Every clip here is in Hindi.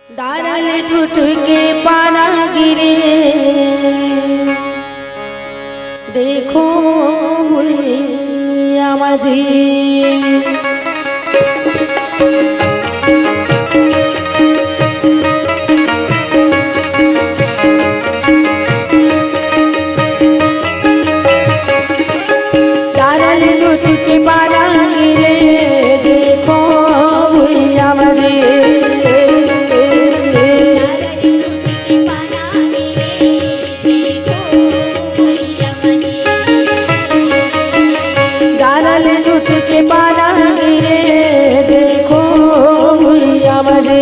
डारल टूट के पाना गिरे, देखो भुइया माझी। डारल टूट के पाना गिरे, देखो भुइया माझी। के पाना गिरे, देखो भुइया माझी।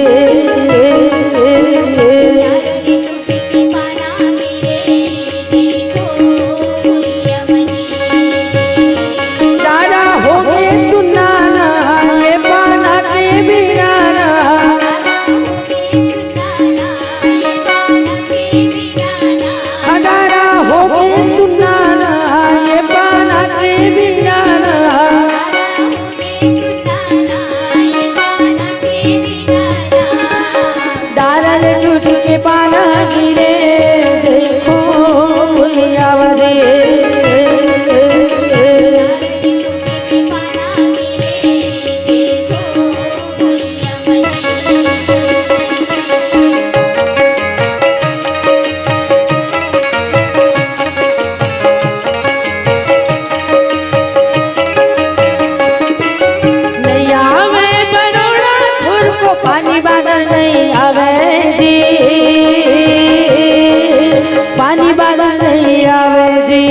दादा हो के सुनाना ये पाना के बिनाना, दादा हो के सुनाना ये पाना के बिनाना। डारल टूट के पाना गिरे, देखो भुइया माझी। नहीं आवे बरोड़ा थोर को पानी बाधा नहीं आवे जी, पानी बाधा नहीं आवे जी।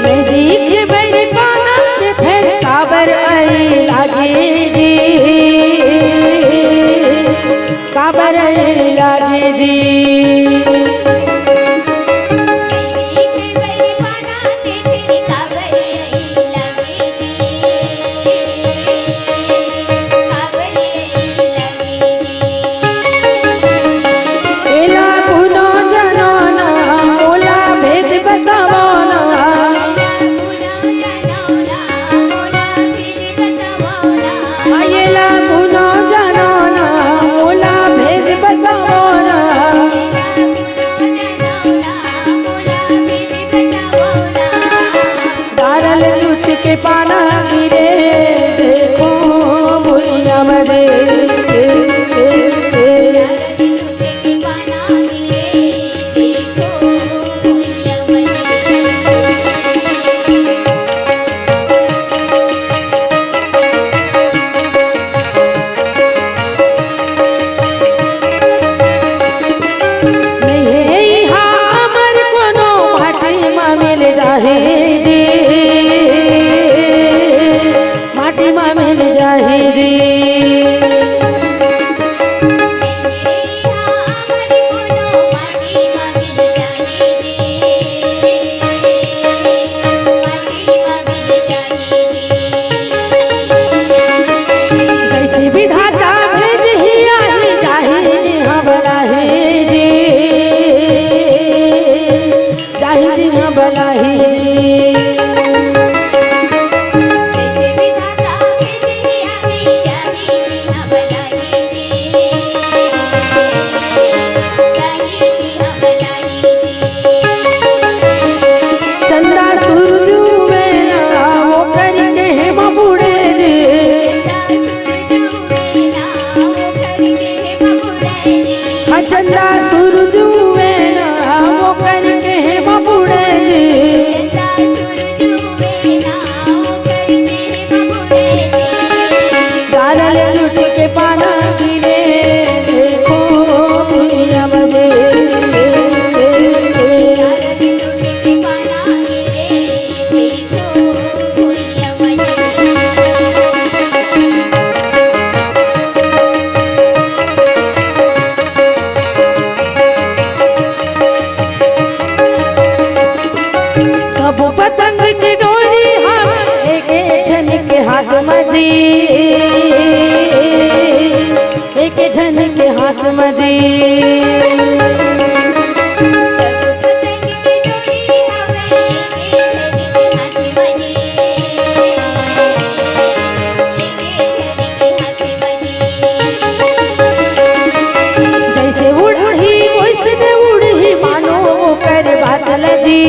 मैं देखे बड़ी पाना ते फिर काबर आई लागे जी, काबर आई लागे जी। एला गुनो जनो ना मोला भेद बतावो ना, एला गुनो जनो ना मोला भेद बतावो ना। के झन के हाथ मजे जैसे उड़ी वैसे उड़ी मानो वो कर बादल जी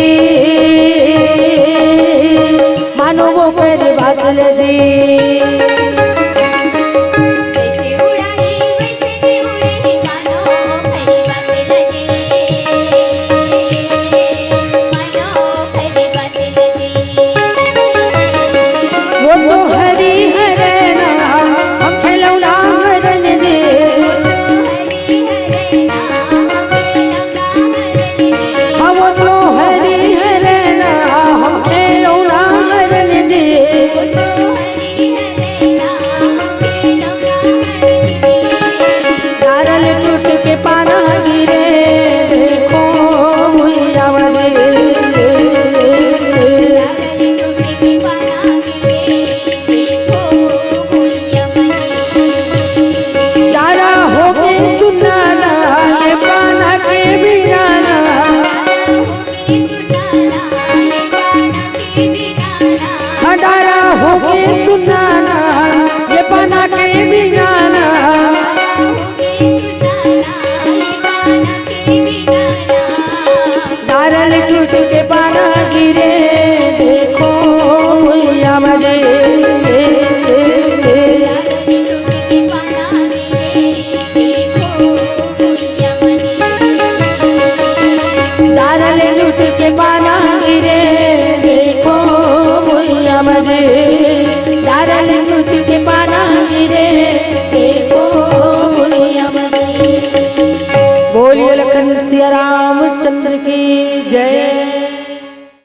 मानो वो कर बादल जी सुनाना ये पाना के बिना ना नारल टूट के पाना गिरे देखो भैया मजे नारल टूट के पाना गिरे देखो भैया मजे नारल टूट के पाना गिरे देखो भैया मजे। बोलिए लखन सिया रामचंद्र की जय।